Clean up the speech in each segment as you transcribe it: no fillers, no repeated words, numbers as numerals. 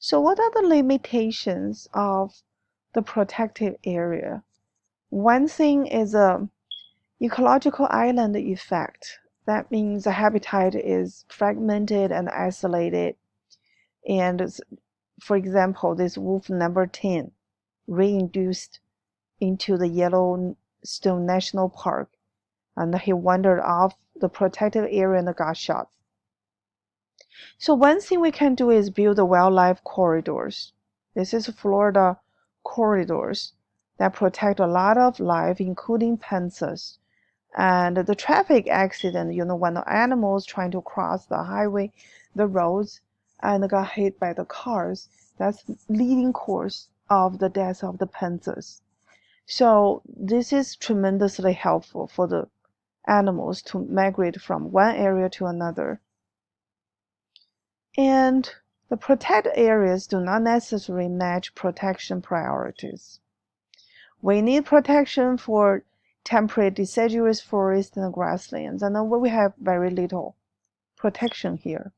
So what are the limitations of the protected area? One thing is a ecological island effect. That means the habitat is fragmented and isolated. And for example, this wolf number 10 reintroduced into the Yellowstone National Park, and he wandered off the protected area and got shot. So one thing we can do is build the wildlife corridors. This is Florida corridors that protect a lot of life, including panthers. And the traffic accident, when the animals trying to cross the highway, the roads, and got hit by the cars, that's leading cause of the death of the panthers. So this is tremendously helpful for the animals to migrate from one area to another. And the protected areas do not necessarily match protection priorities. We need protection for temperate deciduous forests and grasslands, and then we have very little protection here.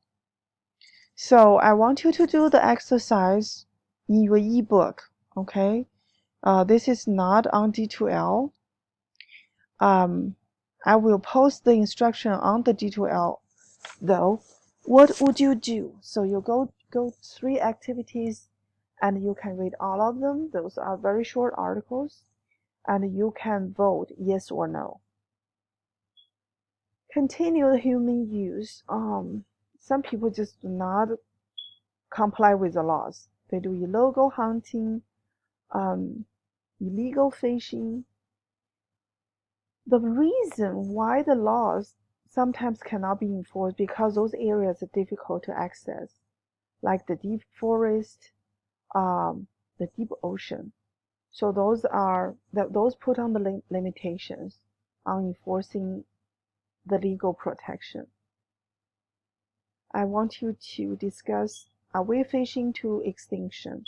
So I want you to do the exercise in your ebook, okay? This is not on D2L. I will post the instruction on the D2L though. What would you do? So you go 3 activities and you can read all of them. Those are very short articles and you can vote yes or no. Continued human use. Some people just do not comply with the laws. They do illegal hunting, illegal fishing. The reason why the laws sometimes cannot be enforced because those areas are difficult to access, like the deep forest, the deep ocean. So those put on the limitations on enforcing the legal protection. I want you to discuss are we fishing to extinction?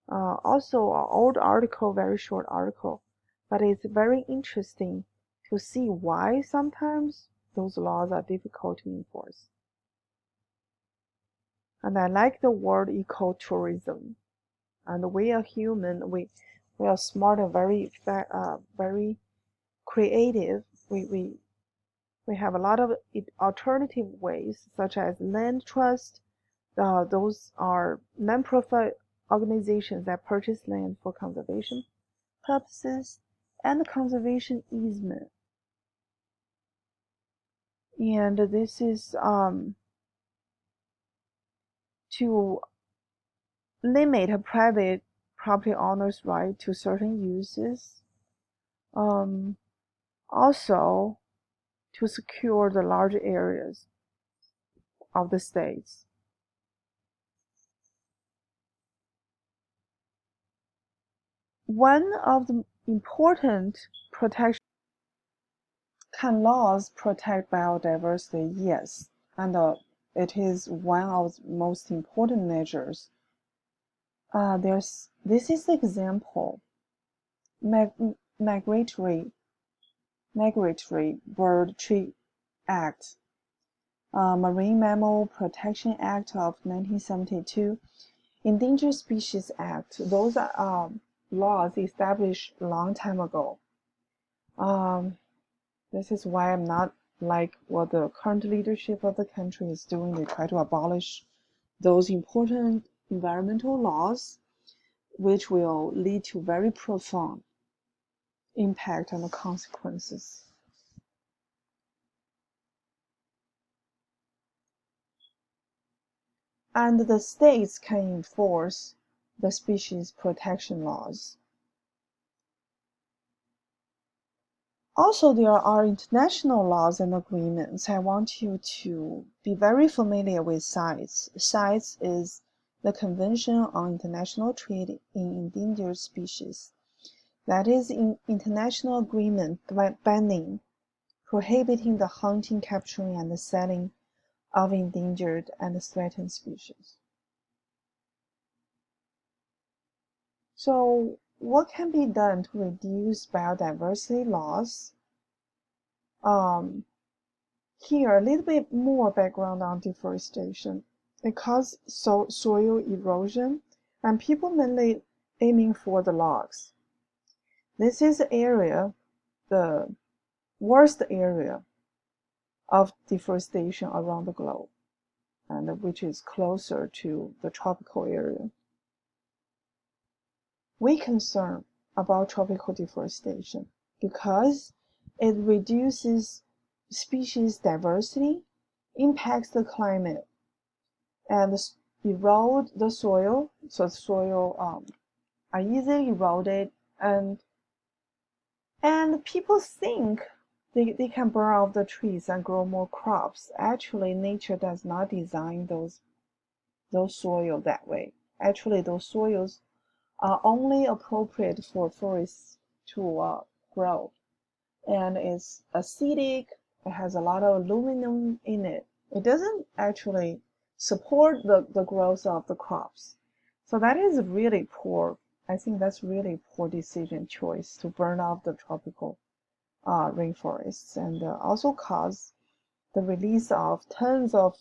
Also, an old article, very short article, but it's very interesting to see why sometimes those laws are difficult to enforce. And I like the word ecotourism. And we are human. We are smart and very creative. We have a lot of alternative ways, such as land trust. Those are non-profit organizations that purchase land for conservation purposes, and conservation easement. And this is to limit a private property owner's right to certain uses. Also to secure the large areas of the states. One of the important protection. Can laws protect biodiversity? Yes, and it is one of the most important measures. This is the example. Migratory Bird Tree Act, Marine Mammal Protection Act of 1972, Endangered Species Act. Those are laws established a long time ago. This is why I'm not like what the current leadership of the country is doing. They try to abolish those important environmental laws, which will lead to very profound impact and consequences. And the states can enforce the species protection laws. Also, there are international laws and agreements. I want you to be very familiar with CITES. CITES is the Convention on International Trade in Endangered Species. That is an international agreement banning, prohibiting the hunting, capturing, and the selling of endangered and threatened species. So what can be done to reduce biodiversity loss? Here, a little bit more background on deforestation. It causes soil erosion, and people mainly aiming for the logs. This is the area, the worst area of deforestation around the globe, and which is closer to the tropical area. We concern about tropical deforestation because it reduces species diversity, impacts the climate, and erode the soil. So the soil are easily eroded, and people think they can burn off the trees and grow more crops. Actually, nature does not design those soil that way. Actually, those soils are only appropriate for forests to grow, and it's acidic. It has a lot of aluminum in it. It doesn't actually support the growth of the crops. So that is really poor. I think that's really poor decision choice to burn off the tropical rainforests, and also cause the release of tons of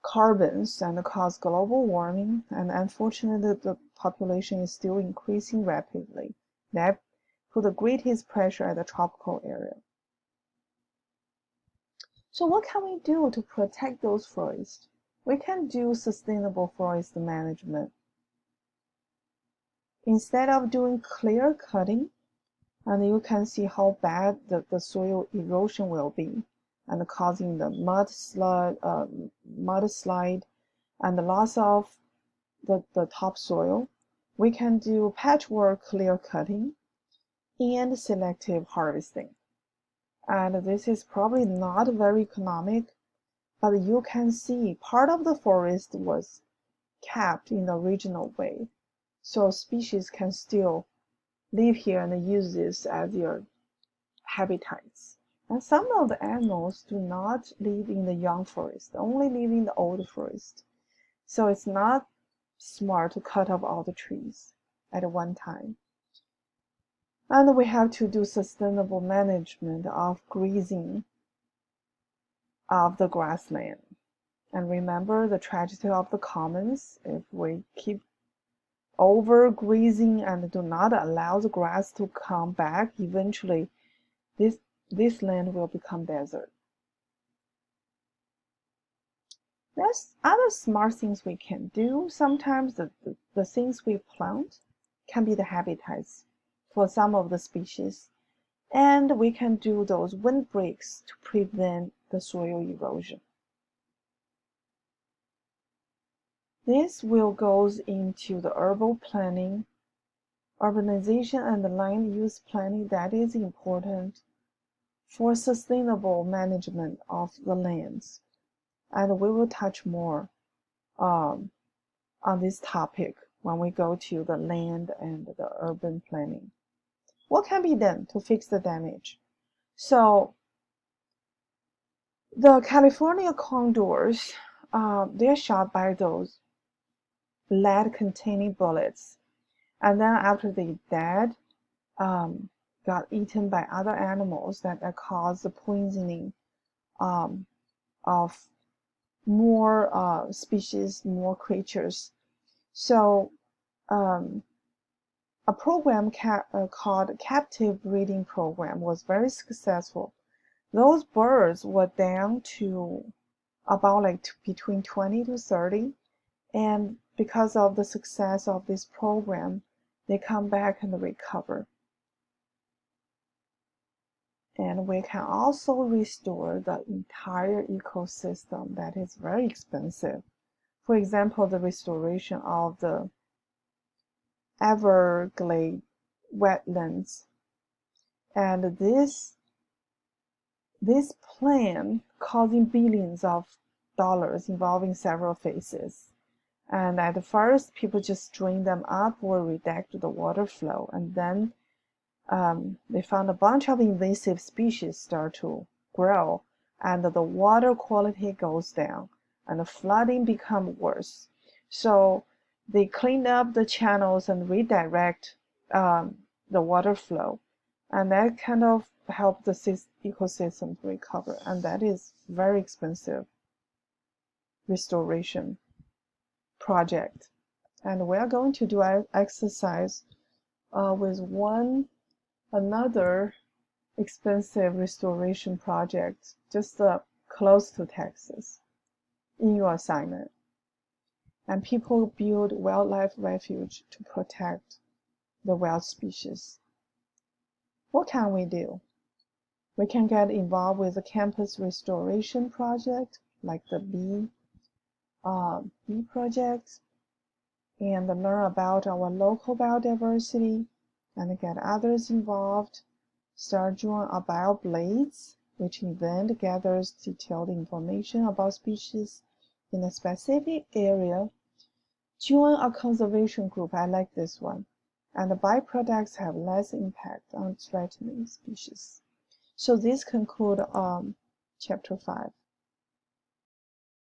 carbons and cause global warming. And unfortunately, the population is still increasing rapidly. That put the greatest pressure at the tropical area. So what can we do to protect those forests? We can do sustainable forest management. Instead of doing clear cutting, and you can see how bad the soil erosion will be, and causing the mudslide and the loss of the topsoil. We can do patchwork clear cutting and selective harvesting. And this is probably not very economic, but you can see part of the forest was kept in the original way, so species can still live here and use this as their habitats. And some of the animals do not live in the young forest, only live in the old forest. So it's not smart to cut off all the trees at one time. And we have to do sustainable management of grazing of the grassland. And remember the tragedy of the commons. If we keep overgrazing and do not allow the grass to come back, eventually this land will become desert. There's other smart things we can do. Sometimes the things we plant can be the habitats for some of the species, and we can do those windbreaks to prevent the soil erosion. This will goes into the urban planning, urbanization, and the land use planning. That is important for sustainable management of the lands. And we will touch more on this topic when we go to the land and the urban planning. What can be done to fix the damage? So the California condors, they're shot by those lead-containing bullets, and then after they dead, got eaten by other animals that caused the poisoning of more species, more creatures. So a program called Captive Breeding Program was very successful. Those birds were down to about between 20 to 30, and because of the success of this program, they come back and recover. And we can also restore the entire ecosystem that is very expensive. For example, the restoration of the Everglades wetlands. And this plan causing billions of dollars involving several phases. And at first, people just drain them up or redirect the water flow. And then they found a bunch of invasive species start to grow, and the water quality goes down, and the flooding become worse. So they cleaned up the channels and redirect the water flow, and that kind of helped the ecosystem to recover, and that is very expensive. restoration project. And we are going to do an exercise with another expensive restoration project just close to Texas in your assignment. And people build wildlife refuge to protect the wild species. What can we do? We can get involved with the campus restoration project, like the bee project, and learn about our local biodiversity and get others involved. Start join a BioBlades, which event gathers detailed information about species in a specific area. Join a conservation group, I like this one, and the byproducts have less impact on threatening species. So this concludes chapter 5.